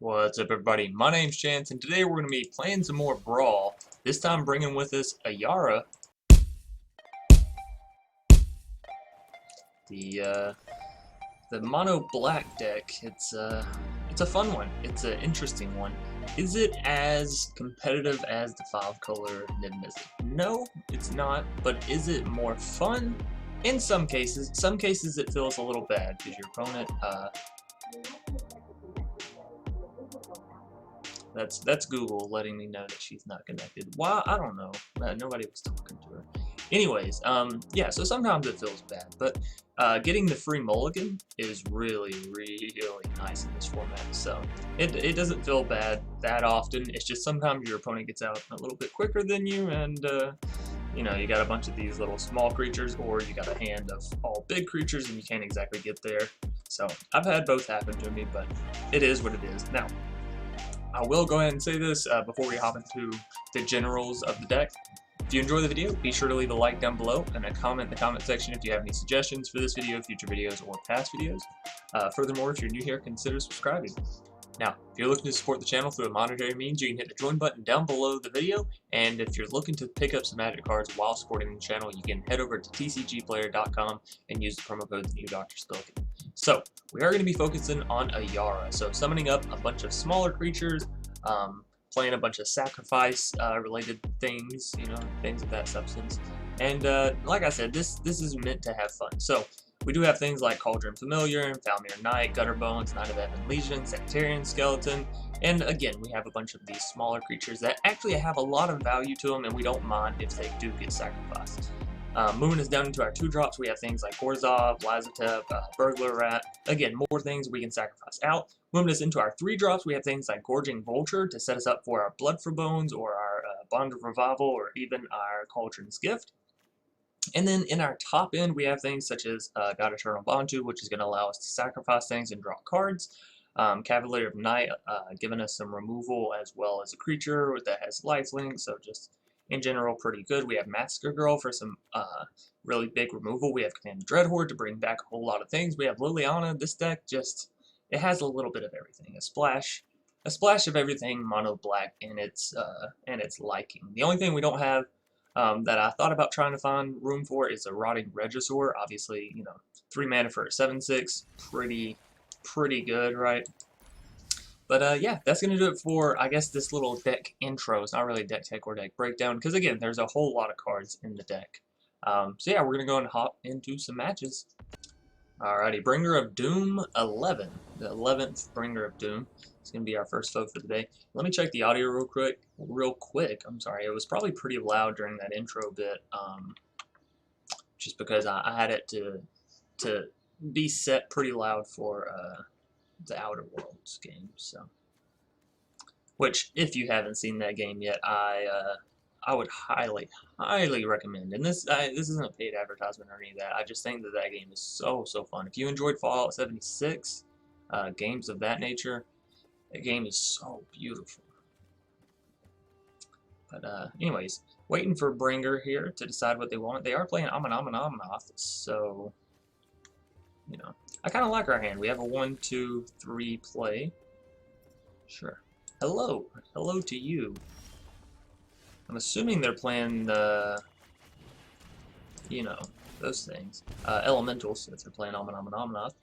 What's up, everybody? My name's Chance, and today we're going to be playing some more Brawl. This time bringing with us Ayara, the mono black deck. It's a fun one. It's an interesting one. Is it as competitive as the 5-color Niv-Mizzet? No, it's not. But is it more fun? In some cases. Some cases it feels a little bad because your opponent. That's Google letting me know that she's not connected. Why? I don't know. Nobody was talking to her. Anyways, yeah, so sometimes it feels bad, but getting the free Mulligan is really, really nice in this format. So it doesn't feel bad that often. It's just sometimes your opponent gets out a little bit quicker than you, and you know, you got a bunch of these little small creatures, or you got a hand of all big creatures, and you can't exactly get there. So I've had both happen to me, but it is what it is. Now, I will go ahead and say this before we hop into the generals of the deck. If you enjoy the video, be sure to leave a like down below and a comment in the comment section if you have any suggestions for this video, future videos, or past videos. Furthermore, if you're new here, consider subscribing. Now, if you're looking to support the channel through a monetary means, you can hit the join button down below the video, and if you're looking to pick up some magic cards while supporting the channel, you can head over to tcgplayer.com and use the promo code TheNewDrSkeleton. So, we are going to be focusing on Ayara, so summoning up a bunch of smaller creatures, playing a bunch of sacrifice related things, you know, things of that substance. And like I said, this is meant to have fun. So we do have things like Cauldron Familiar, Foulmire Knight, Gutterbones, Knight of Legion, Sanitarium Skeleton, and again, we have a bunch of these smaller creatures that actually have a lot of value to them, and we don't mind if they do get sacrificed. Moving us down into our 2-drops, we have things like Orzhov, Burglar Rat. Again, more things we can sacrifice out. Moving us into our 3-drops, we have things like Gorging Vulture to set us up for our Blood for Bones, or our Bond of Revival, or even our Cauldron's Gift. And then in our top end, we have things such as God Eternal Bantu, which is going to allow us to sacrifice things and draw cards. Cavalier of Night, giving us some removal as well as a creature that has lifelink, so just in general pretty good. We have Massacre Girl for some really big removal. We have Command Dreadhorde to bring back a whole lot of things. We have Liliana. This deck just, it has a little bit of everything. A splash of everything mono black in its liking. The only thing we don't have that I thought about trying to find room for is a Rotting Regisaur. Obviously, you know, 3 mana for a 7/6, pretty good, right? But yeah, that's going to do it for, I guess, this little deck intro. It's not really deck tech or deck breakdown, because again, there's a whole lot of cards in the deck. So yeah, we're going to go and hop into some matches. Alrighty, Bringer of Doom 11. The 11th Bringer of Doom. It's going to be our first foe for the day. Let me check the audio real quick. I'm sorry, it was probably pretty loud during that intro bit, just because I had it to be set pretty loud for the Outer Worlds game. So, which, if you haven't seen that game yet, I would highly recommend. And this isn't a paid advertisement or any of that. I just think that that game is so fun. If you enjoyed Fallout 76, games of that nature, that game is so beautiful. But anyways, waiting for Bringer here to decide what they want. They are playing Amanoth, so you know, I kind of like our hand. We have a 1, 2, 3 play. Sure. Hello to you. I'm assuming they're playing the, you know, those things. Elementals, if they're playing Amanoth.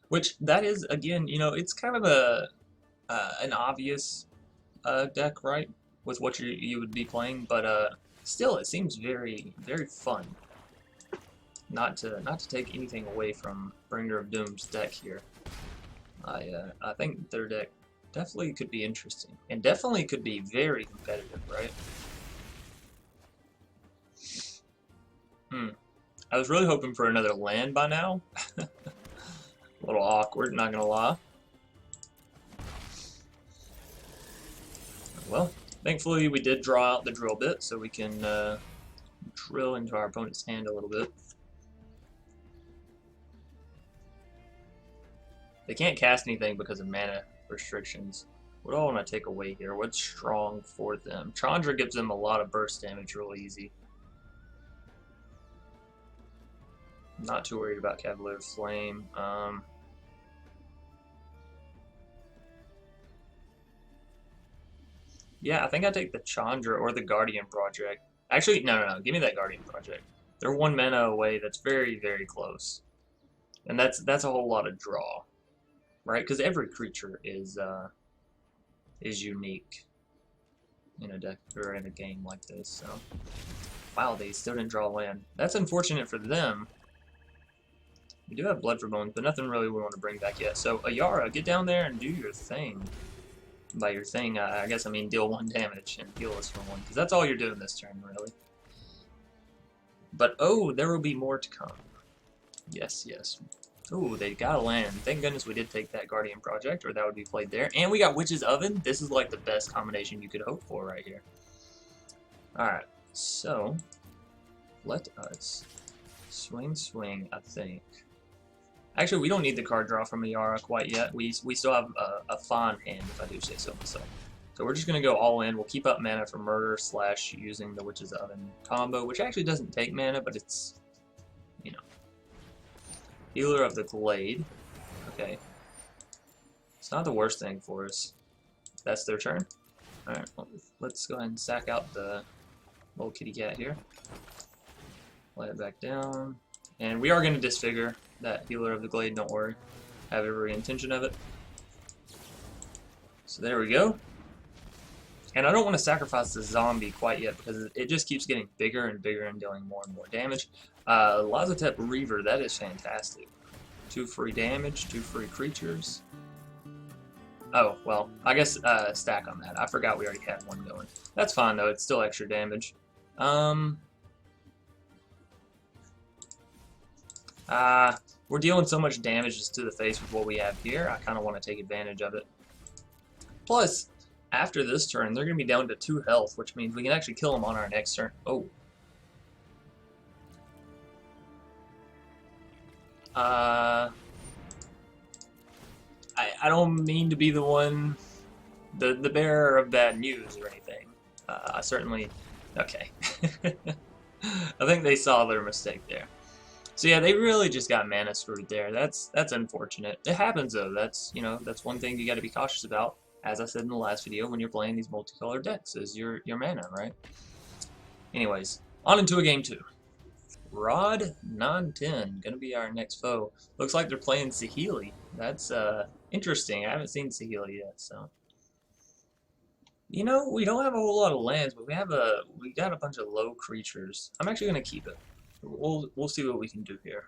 Which, that is, again, you know, it's kind of an obvious deck, right? With what you would be playing, but still, it seems very fun. Not to take anything away from Bringer of Doom's deck here. I think their deck definitely could be interesting, and definitely could be very competitive, right? I was really hoping for another land by now. A little awkward, not gonna lie. Well, thankfully we did draw out the drill bit, so we can drill into our opponent's hand a little bit. They can't cast anything because of mana restrictions. What do I want to take away here? What's strong for them? Chandra gives them a lot of burst damage real easy. Not too worried about Cavalier of Flame. Yeah, I think I take the Chandra or the Guardian Project. Actually, no. Give me that Guardian Project. They're 1 mana away. That's very, very close. And that's a whole lot of draw, right? Because every creature is unique in a deck or in a game like this. So, wow, they still didn't draw land. That's unfortunate for them. We do have Blood for Bones, but nothing really we want to bring back yet. So, Ayara, get down there and do your thing. By your thing, I guess I mean deal 1 damage and heal us for 1, because that's all you're doing this turn, really. But, oh, there will be more to come. Yes, yes. Ooh, they got a land. Thank goodness we did take that Guardian Project, or that would be played there. And we got Witch's Oven. This is like the best combination you could hope for right here. Alright, so let us swing, I think. Actually, we don't need the card draw from Ayara quite yet. We still have a fine hand, if I do say so myself. So we're just going to go all in. We'll keep up mana for murder / using the Witch's Oven combo, which actually doesn't take mana, but it's, you know. Healer of the Glade. Okay. It's not the worst thing for us. That's their turn. Alright, well, let's go ahead and sack out the little kitty cat here. Lay it back down. And we are going to disfigure that Healer of the Glade, don't worry. I have every intention of it. So there we go. And I don't want to sacrifice the zombie quite yet because it just keeps getting bigger and bigger and dealing more and more damage. Lazotep Reaver, that is fantastic. 2 free damage, 2 free creatures. Oh, well, I guess stack on that. I forgot we already had 1 going. That's fine though, it's still extra damage. We're dealing so much damage to the face with what we have here, I kind of want to take advantage of it. Plus, after this turn, they're going to be down to 2 health, which means we can actually kill them on our next turn. Oh. I don't mean to be the one, the bearer of bad news or anything. I certainly, okay. I think they saw their mistake there. So yeah, they really just got mana screwed there. That's unfortunate. It happens though. That's, you know, that's one thing you got to be cautious about. As I said in the last video, when you're playing these multicolored decks, is your mana, right? Anyways, on into a game 2. Rod 910, gonna be our next foe. Looks like they're playing Saheeli. That's interesting. I haven't seen Saheeli yet, so. You know, we don't have a whole lot of lands, but we got a bunch of low creatures. I'm actually gonna keep it. We'll see what we can do here.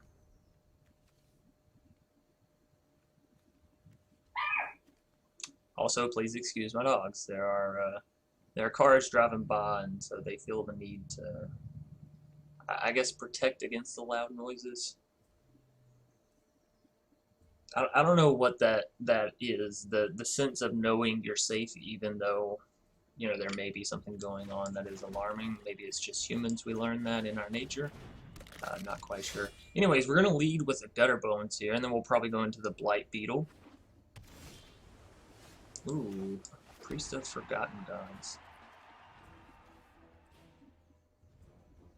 Also, please excuse my dogs. There are cars driving by, and so they feel the need to, I guess, protect against the loud noises. I don't know what that is. The sense of knowing you're safe, even though, you know, there may be something going on that is alarming. Maybe it's just humans. We learn that in our nature. Not quite sure. Anyways, we're gonna lead with the Gutterbones here, and then we'll probably go into the Blightbeetle. Ooh, Priest of Forgotten Gods.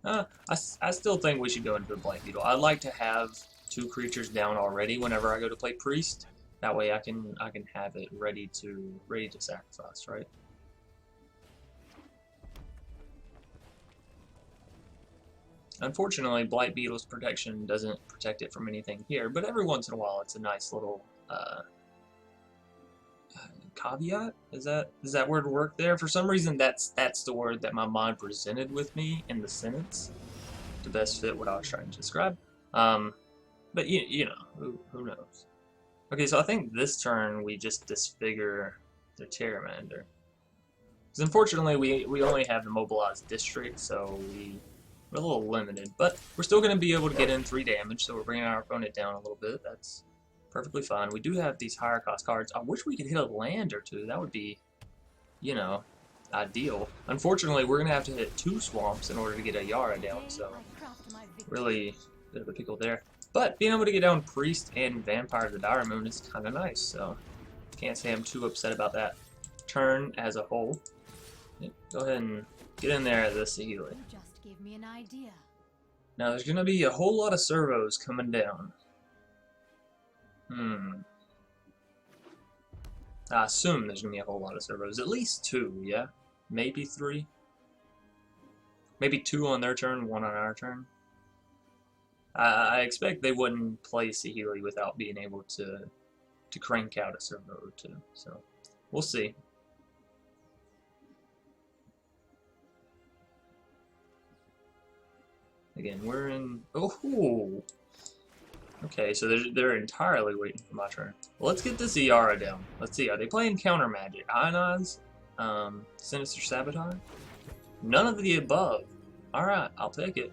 I still think we should go into the Blightbeetle. I like to have 2 creatures down already whenever I go to play Priest. That way I can have it ready to sacrifice, right? Unfortunately, Blightbeetle's protection doesn't protect it from anything here, but every once in a while it's a nice little caveat. Does that word work there? For some reason, that's the word that my mind presented with me in the sentence to best fit what I was trying to describe. But you know, who knows? Okay, so I think this turn we just disfigure the Pteramander. Because unfortunately, we only have the Mobilized District, so we're a little limited. But we're still going to be able to get in 3 damage, so we're bringing our opponent down a little bit. That's perfectly fine. We do have these higher cost cards. I wish we could hit a land or 2. That would be, you know, ideal. Unfortunately, we're going to have to hit 2 swamps in order to get Ayara down, so really bit of a pickle there. But being able to get down Priest and Vampire of the Dire Moon is kind of nice, so can't say I'm too upset about that turn as a whole. Go ahead and get in there as a Saheeli. Just gave me an idea. Now there's going to be a whole lot of servos coming down. I assume there's going to be a whole lot of servos. At least 2, yeah? maybe 3. Maybe 2 on their turn, 1 on our turn. I expect they wouldn't play Saheeli without being able to crank out a servo or 2. So we'll see. Again, we're in. Oh, okay. So they're entirely waiting for my turn. Well, let's get this Ayara down. Let's see. Are they playing counter magic? Ionize, Sinister Sabotage. None of the above. All right, I'll take it.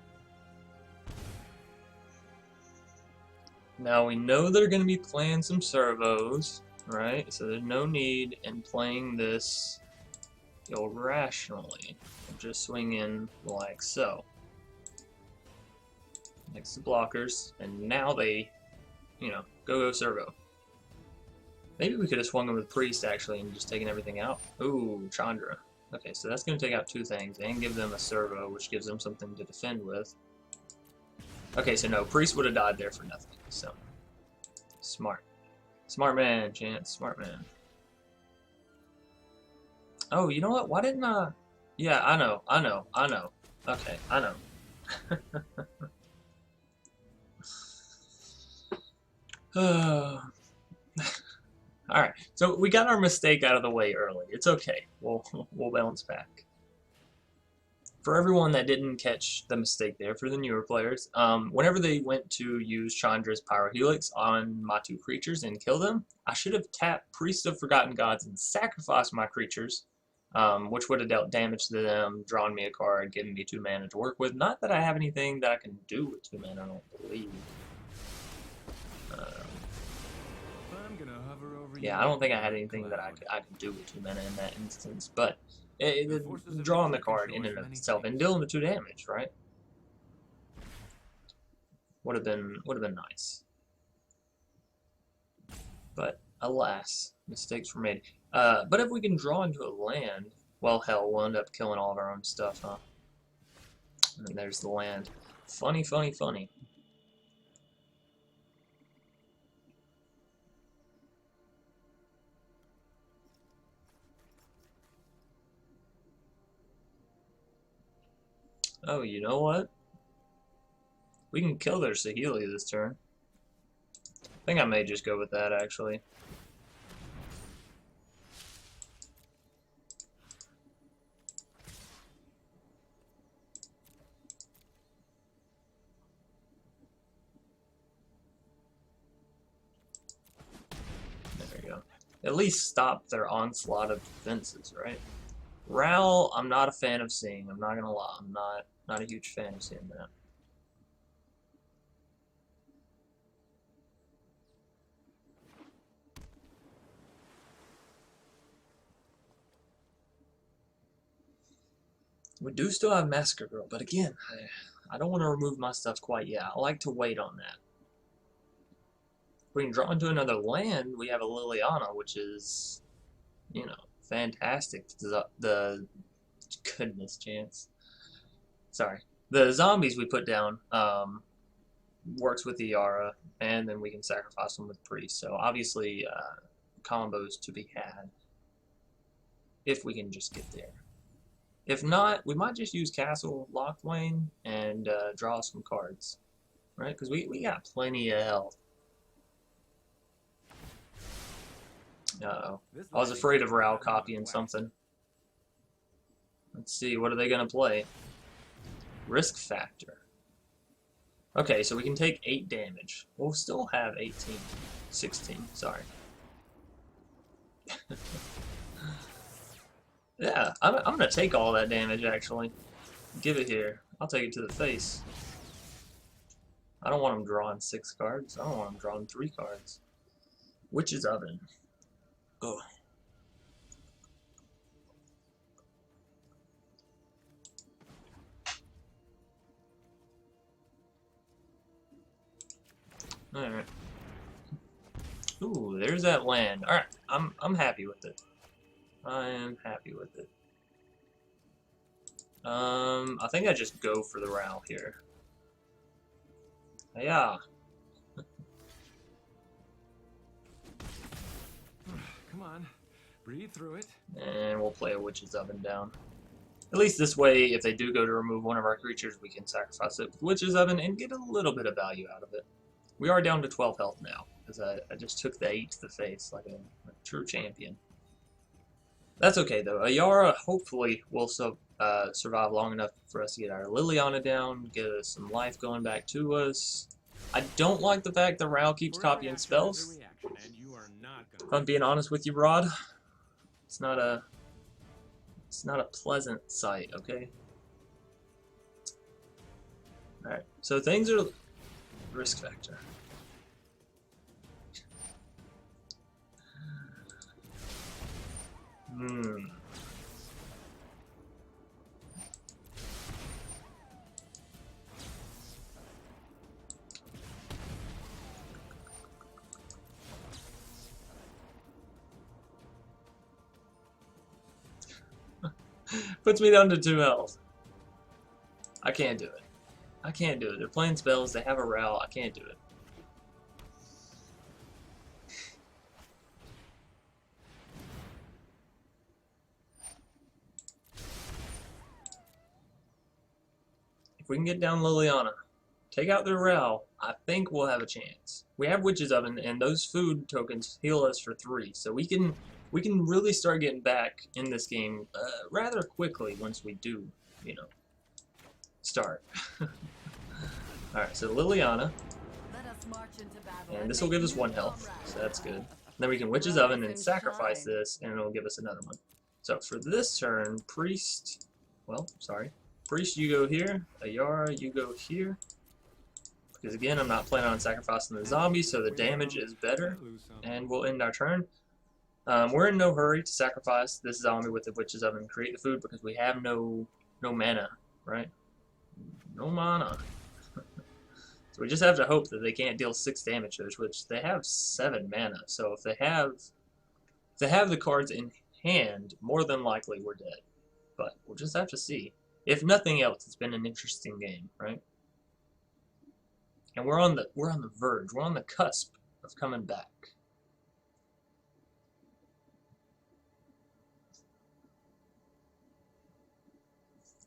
Now we know they're going to be playing some servos, right? So there's no need in playing this irrationally. Just swing in like so. Next to blockers, and now they, you know, go servo. Maybe we could have swung them with Priest actually and just taken everything out. Ooh, Chandra. Okay, so that's going to take out 2 things and give them a servo, which gives them something to defend with. Okay, so no, Priest would have died there for nothing. So smart, smart man, Chance, smart man. Oh, you know what? Why didn't I? Yeah, I know. Okay, I know. Alright, so we got our mistake out of the way early. It's okay. We'll bounce back. For everyone that didn't catch the mistake there, for the newer players, whenever they went to use Chandra's Pyrohelix on my 2 creatures and kill them, I should have tapped Priest of Forgotten Gods and sacrificed my creatures, which would have dealt damage to them, drawn me a card, given me 2 mana to work with. Not that I have anything that I can do with 2 mana, I don't believe. Yeah, I don't think I had anything that I could do with 2 mana in that instance, but drawing the card in and of itself and dealing the 2 damage, right? Would have been nice. But alas, mistakes were made. But if we can draw into a land, well, hell, we'll end up killing all of our own stuff, huh? And then there's the land. Funny, funny, funny. Oh, you know what? We can kill their Saheeli this turn. I think I may just go with that, actually. There we go. At least stop their onslaught of defenses, right? Ral, I'm not a fan of seeing. I'm not gonna lie. I'm not a huge fan of seeing that. We do still have Massacre Girl, but again, I don't want to remove my stuff quite yet. I like to wait on that. If we can draw into another land, we have a Liliana, which is, you know, fantastic. The goodness, Chance. Sorry. The zombies we put down works with the Ayara, and then we can sacrifice them with Priest. So obviously, combos to be had if we can just get there. If not, we might just use Castle Locthwain and draw some cards, right? Because we got plenty of health. Uh-oh. I was afraid of Ral copying something. Let's see, what are they going to play? Risk Factor. Okay, so we can take 8 damage. We'll still have 18. 16, sorry. Yeah, I'm going to take all that damage, actually. Give it here. I'll take it to the face. I don't want him drawing 6 cards. I don't want him drawing 3 cards. Witch's Oven. Ugh. Alright. Ooh, there's that land. Alright, I'm happy with it. I am happy with it. I think I just go for the Ral here. Yeah. Come on, breathe through it. And we'll play a Witch's Oven down. At least this way, if they do go to remove one of our creatures, we can sacrifice it with Witch's Oven and get a little bit of value out of it. We are down to 12 health now, because I just took the 8 to the face like a true champion. That's okay, though. Ayara hopefully will survive long enough for us to get our Liliana down, get us some life going back to us. I don't like the fact that Rao keeps copying spells. If I'm being honest with you, Rod, it's not a pleasant sight, okay? Alright, so things are risk factor. Puts me down to 2 health. I can't do it. I can't do it. They're playing spells, they have a Row, I can't do it. If we can get down Liliana, take out their Row, I think we'll have a chance. We have Witch's Oven, and those food tokens heal us for 3, so we can really start getting back in this game rather quickly once we do, you know, start. Alright, so Liliana, and this will give us 1 health, so that's good. Then we can Witch's Oven and sacrifice this, and it'll give us another one. So for this turn, Priest, Priest, you go here, Ayara, you go here. Because again, I'm not planning on sacrificing the zombie, so the damage is better, and we'll end our turn. We're in no hurry to sacrifice this zombie with the Witch's Oven and create the food because we have no mana, right? No mana. So we just have to hope that they can't deal 6 damage to us, which they have 7 mana. So if they have the cards in hand, more than likely we're dead. But we'll just have to see. If nothing else, it's been an interesting game, right? And we're on the verge. We're on the cusp of coming back.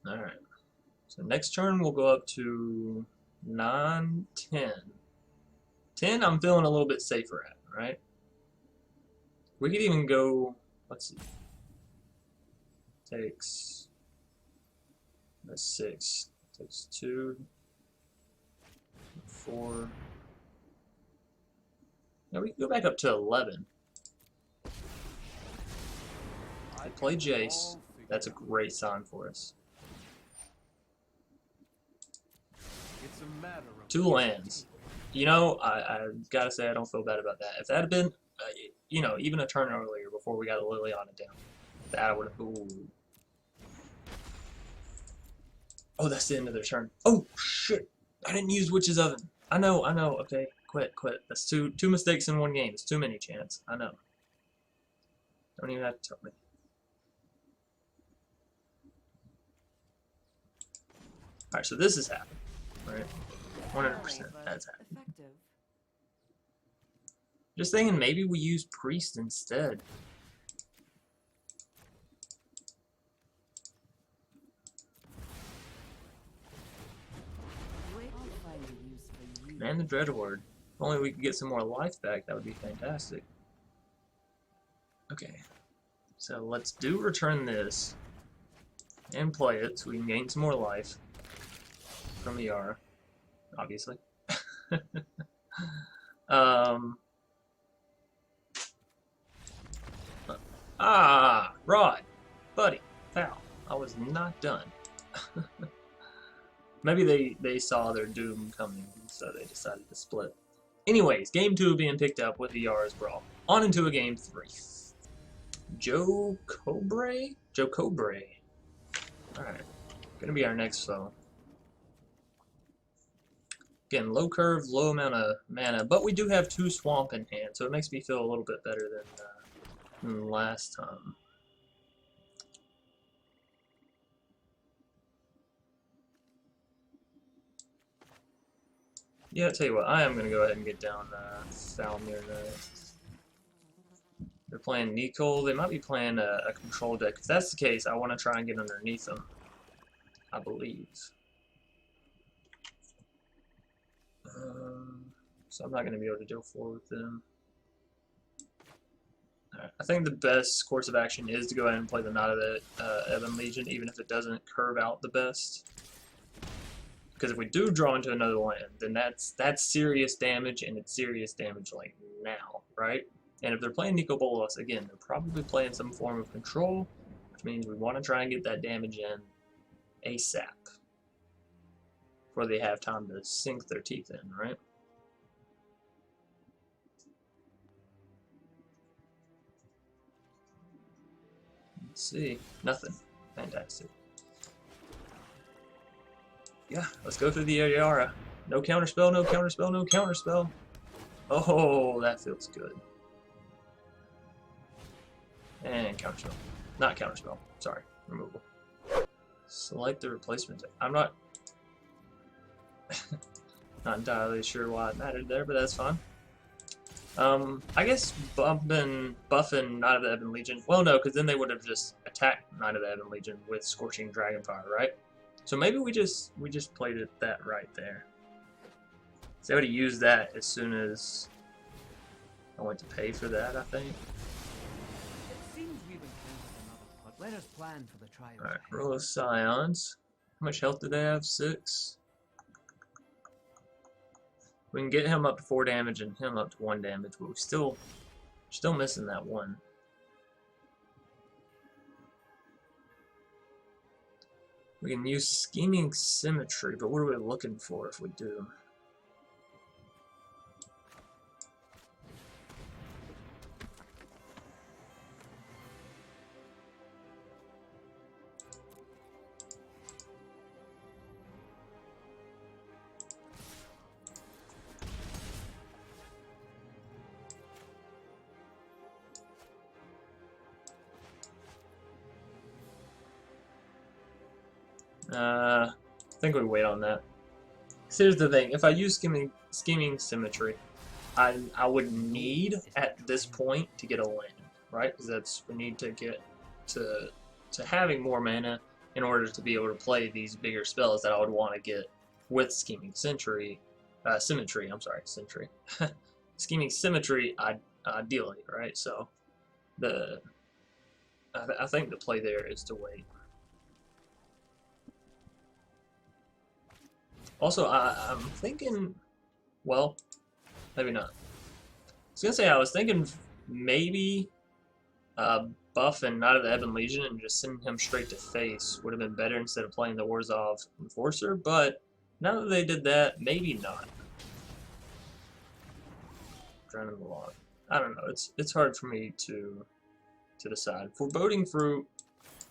Alright, so next turn we'll go up to 9, 10. 10 I'm feeling a little bit safer at, right? We could even go, let's see, takes, that's 6, takes 2, 4, now we can go back up to 11. They play Jace, that's a great sign for us. 2 lands. You know, I gotta say I don't feel bad about that. If that had been, you know, even a turn earlier before we got a Liliana down, that would have. Ooh. Oh, that's the end of their turn. Oh shit! I didn't use Witch's Oven. I know. Okay, quit. That's two mistakes in one game. It's too many, Chance. I know. Don't even have to tell me. All right, so this has happened. Right, 100% that's happened. Just thinking maybe we use Priest instead. And the Dreadhorde. If only we could get some more life back, that would be fantastic. Okay, so let's return this and play it so we can gain some more life. From Ayara, obviously. Rod, buddy, foul. I was not done. Maybe they saw their doom coming, so they decided to split. Anyways, game 2 being picked up with Ayara's Brawl. On into a game 3. Joe Cobre? Alright, gonna be our next foe. Again, low curve, low amount of mana, but we do have 2 swamp in hand, so it makes me feel a little bit better than last time. Yeah, I'll tell you what, I am going to go ahead and get down Foulmire Knight. They're playing Nicol, they might be playing a control deck. If that's the case, I want to try and get underneath them, I believe. So I'm not going to be able to deal forward with them. Right. I think the best course of action is to go ahead and play the Knight of the Ebon Legion, even if it doesn't curve out the best. Because if we do draw into another land, then that's serious damage, and it's serious damage like now, right? And if they're playing Nico Bolas, again, they're probably playing some form of control, which means we want to try and get that damage in ASAP before they have time to sink their teeth in, right? Let's see. Nothing. Fantastic. Yeah, let's go through the Ayara. No counterspell, no counterspell, no counterspell. Oh, that feels good. And counterspell. Not counterspell. Sorry. Removal. Select the replacement. I'm not entirely sure why it mattered there, but that's fine. I guess buffing Knight of the Ebon Legion. Well, no, because then they would have just attacked Knight of the Ebon Legion with Scorching Dragonfire, right? So maybe we just played it that right there. So I would have used that as soon as I went to pay for that, I think. It seems we've encountered another pod. Let us plan for the trial. Alright, roll of Scions. How much health do they have? 6. We can get him up to 4 damage and him up to 1 damage, but we're still missing that 1. We can use Scheming Symmetry, but what are we looking for if we do? I think we wait on that. So here's the thing: if I use Scheming Symmetry, I would need at this point to get a land, right? Because we need to get to having more mana in order to be able to play these bigger spells that I would want to get with Scheming Symmetry. Sentry. Scheming Symmetry, ideally, right? So I think the play there is to wait. Also, I'm thinking, well, maybe not. I was thinking maybe buffing Knight of the Ebon Legion and just sending him straight to face would have been better instead of playing the Orzhov Enforcer, but now that they did that, maybe not. Drowning the log. I don't know. It's hard for me to decide. Foreboding Fruit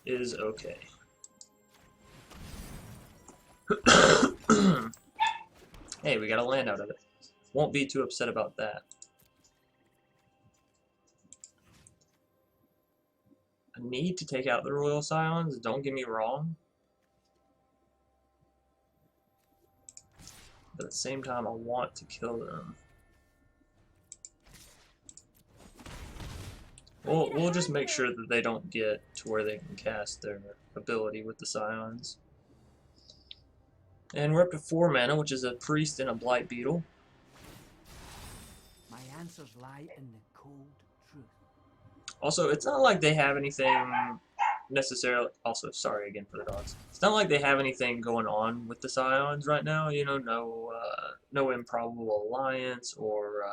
is okay. Hey, we got a land out of it. Won't be too upset about that. I need to take out the Royal Scions, don't get me wrong. But at the same time, I want to kill them. We'll just make sure that they don't get to where they can cast their ability with the Scions. And we're up to 4 mana, which is a Priest and a Blightbeetle. My answers lie in the cold truth. Also, it's not like they have anything necessarily. Also, sorry again for the dogs. It's not like they have anything going on with the Scions right now. You know, no Improbable Alliance or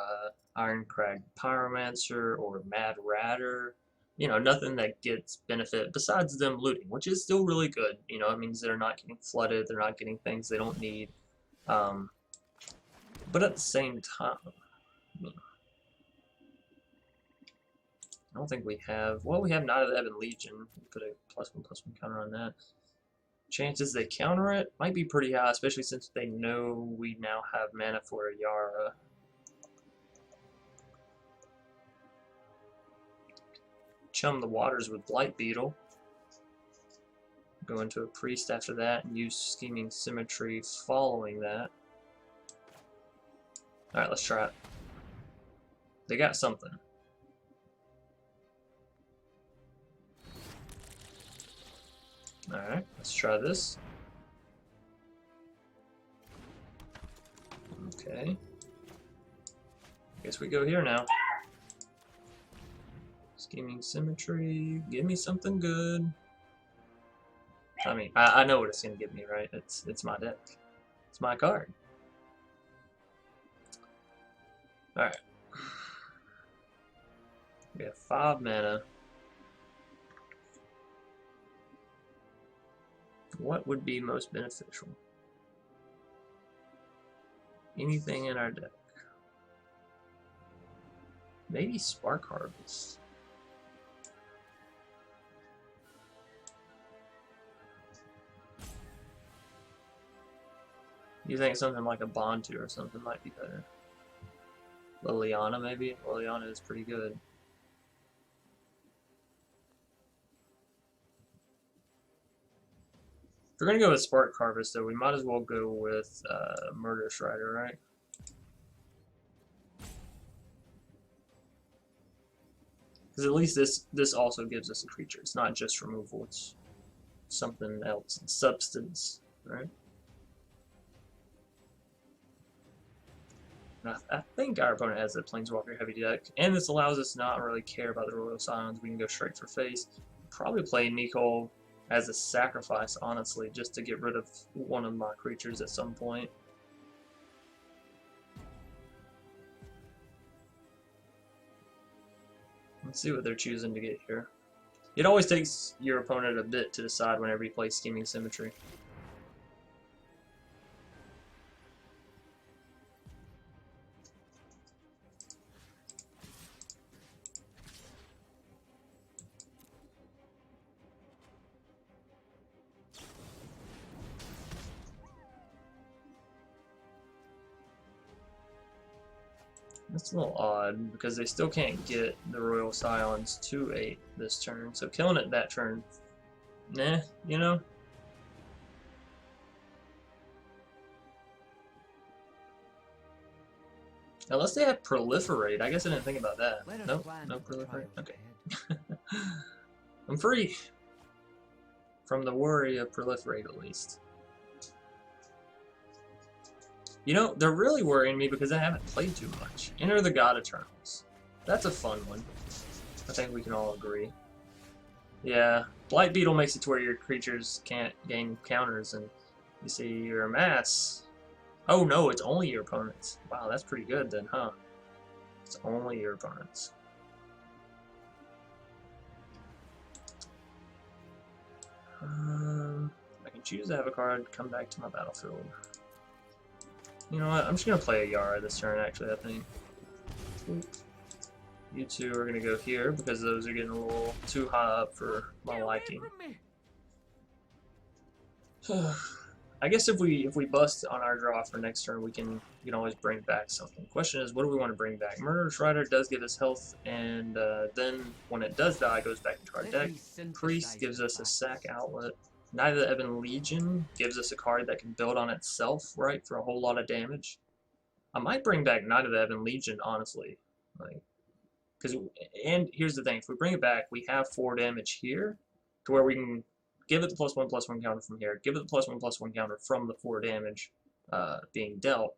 Ironcrag Pyromancer or Mad Ratter. You know, nothing that gets benefit besides them looting, which is still really good. You know, it means they're not getting flooded, they're not getting things they don't need. But at the same time, you know, I don't think we have. Well, we have Knight of the Ebon Legion. Put a +1/+1 counter on that. Chances they counter it might be pretty high, especially since they know we now have mana for Ayara. Chum the waters with Blightbeetle. Go into a Priest after that and use Scheming Symmetry following that. Alright, let's try it. They got something. Alright, let's try this. Okay. Guess we go here now. Scheming Symmetry. Give me something good. I mean, I know what it's gonna give me, right? It's my deck. It's my card. Alright. We have 5 mana. What would be most beneficial? Anything in our deck. Maybe Spark Harvest. You think something like a Bontu or something might be better? Liliana maybe? Liliana is pretty good. If we're gonna go with Spark Harvest, though, we might as well go with Murderous Rider, right? Because at least this also gives us a creature. It's not just removal. It's something else. It's substance, right? I think our opponent has a Planeswalker heavy deck, and this allows us to not really care about the Royal Silence. We can go straight for face. Probably play Nicole as a sacrifice, honestly, just to get rid of one of my creatures at some point. Let's see what they're choosing to get here. It always takes your opponent a bit to decide whenever you play Scheming Symmetry. That's a little odd, because they still can't get the Royal Silence to 8 this turn, so killing it that turn, nah, you know? Unless they have Proliferate, I guess I didn't think about that. Nope, no Proliferate, okay. I'm free from the worry of Proliferate, at least. You know, they're really worrying me because I haven't played too much. Enter the God Eternals. That's a fun one. I think we can all agree. Yeah, Blightbeetle makes it to where your creatures can't gain counters, and you see your mass. Oh no, it's only your opponents. Wow, that's pretty good then, huh? It's only your opponents. I can choose to have a card come back to my battlefield. You know what? I'm just gonna play Ayara this turn, actually, I think. You two are gonna go here because those are getting a little too high up for my liking. I guess if we bust on our draw for next turn, we can always bring back something. Question is, what do we want to bring back? Murderous Rider does give us health, and then when it does die, it goes back into our deck. Priest gives us a sack outlet. Knight of the Ebon Legion gives us a card that can build on itself, right, for a whole lot of damage. I might bring back Knight of the Ebon Legion, honestly. And here's the thing, if we bring it back, we have 4 damage here, to where we can give it the +1/+1 counter from here, give it the +1/+1 counter from the 4 damage being dealt,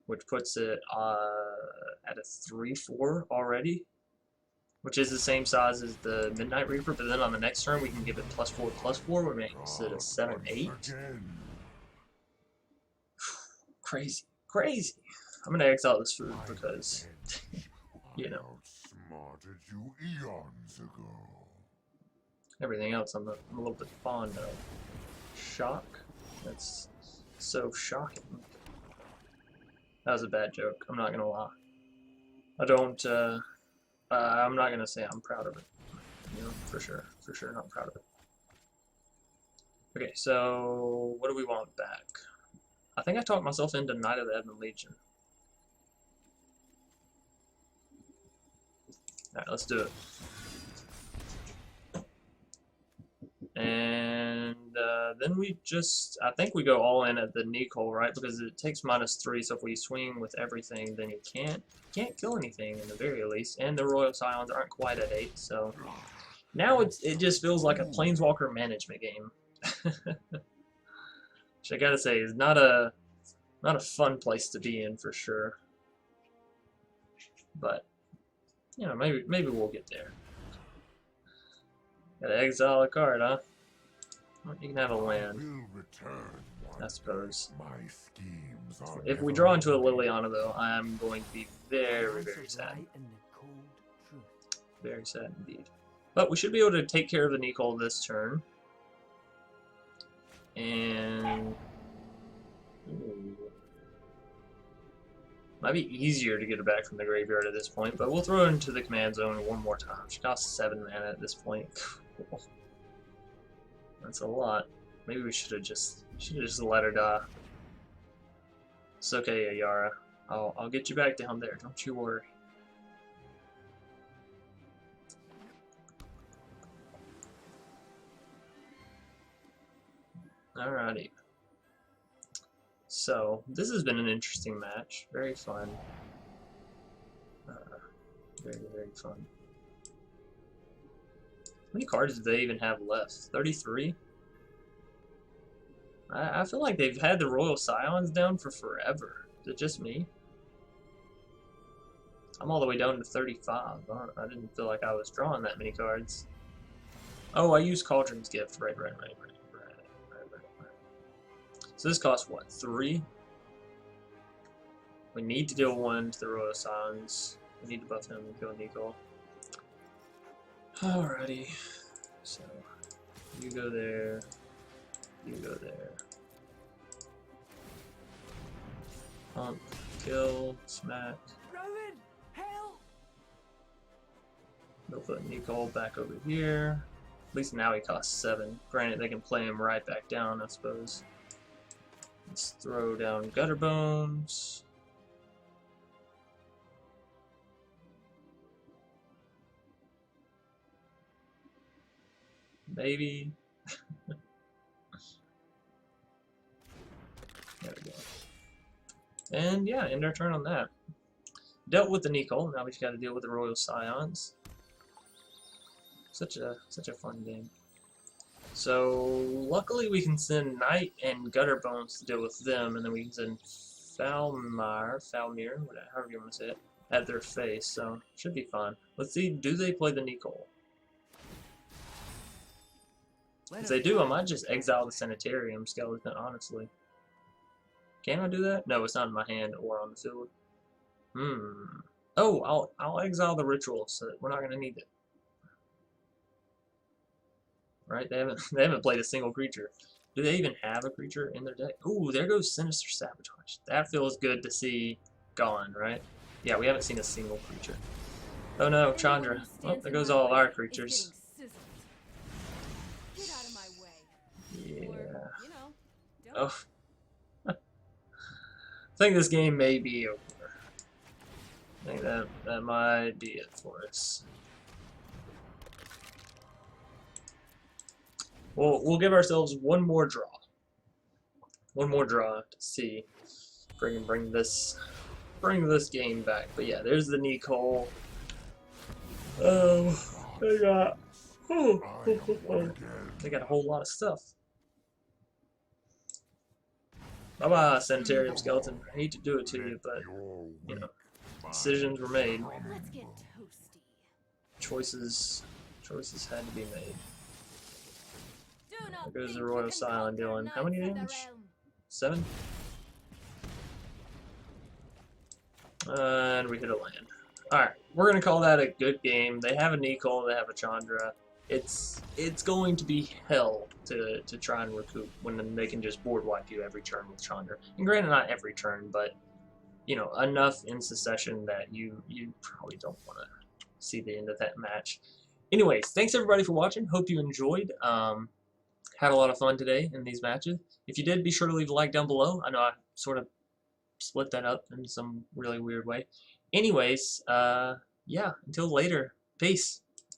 which puts it at a 3/4 already, which is the same size as the Midnight Reaper, but then on the next turn we can give it +4/+4, which makes it a 7/8. Crazy, crazy. I'm gonna exile this food because, you know, everything else I'm a little bit fond of. Shock? That's so shocking. That was a bad joke, I'm not gonna lie. I don't, I'm not gonna say I'm proud of it. You know, for sure not proud of it. Okay, so what do we want back? I think I talked myself into Knight of the Ebon Legion. Alright, let's do it. And then we just, I think we go all in at the Nicole, right? Because it takes -3, so if we swing with everything, then you can't kill anything in the very least. And the Royal Silence aren't quite at 8, so now it just feels like a Planeswalker management game Which I gotta say is not a fun place to be in for sure. But you know, maybe we'll get there. Gotta exile a card, huh? Well, you can have a land, I suppose. If we draw into a Liliana, though, I am going to be very, very sad. Very sad indeed. But we should be able to take care of the Nicole this turn. And ooh, might be easier to get her back from the graveyard at this point, but we'll throw her into the command zone one more time. She costs 7 mana at this point. That's a lot. Maybe we should have just let her die. It's okay, Ayara. I'll get you back down there. Don't you worry. Alrighty. So this has been an interesting match. Very fun. Very, very fun. How many cards do they even have left? 33? I feel like they've had the Royal Scions down for forever. Is it just me? I'm all the way down to 35. I didn't feel like I was drawing that many cards. Oh, I used Cauldron's Gift. Right. So this costs what? 3? We need to deal 1 to the Royal Scions. We need to buff him and kill Nico. Alrighty. So you go there. You go there. Pump, kill, smack. Rowan, help! We'll put Nicole back over here. At least now he costs 7. Granted, they can play him right back down, I suppose. Let's throw down Gutterbones. Maybe. There we go. And yeah, end our turn on that. Dealt with the Nicole, now we just gotta deal with the Royal Scions. Such a fun game. So luckily we can send Knight and Gutterbones to deal with them, and then we can send Foulmire, however you want to say it, at their face, so should be fun. Let's see, do they play the Nicole? If they do, I might just exile the Sanitarium Skeleton, honestly. Can I do that? No, it's not in my hand or on the field. Oh, I'll exile the Ritual, so we're not gonna need it. Right? They haven't played a single creature. Do they even have a creature in their deck? Ooh, there goes Sinister Sabotage. That feels good to see gone, right? Yeah, we haven't seen a single creature. Oh no, Chandra. Well, there goes all of our creatures. Yeah. Oh. I think this game may be over. I think that might be it for us. We'll give ourselves one more draw. One more draw to see if we can bring this game back. But yeah, there's the Nicole. Oh, they got a whole lot of stuff. Bye-bye, Sanitarium Skeleton. I hate to do it to you, but you know, decisions were made. Let's get toasty. Choices had to be made. There goes the Royal Scion dealing how many damage? 7? And we hit a land. Alright, we're gonna call that a good game. They have a Nicole, they have a Chandra. It's going to be hell to try and recoup when they can just board wipe you every turn with Chandra. And granted, not every turn, but you know, enough in succession that you probably don't want to see the end of that match. Anyways, thanks everybody for watching. Hope you enjoyed. Had a lot of fun today in these matches. If you did, be sure to leave a like down below. I know I sort of split that up in some really weird way. Anyways, yeah, until later. Peace.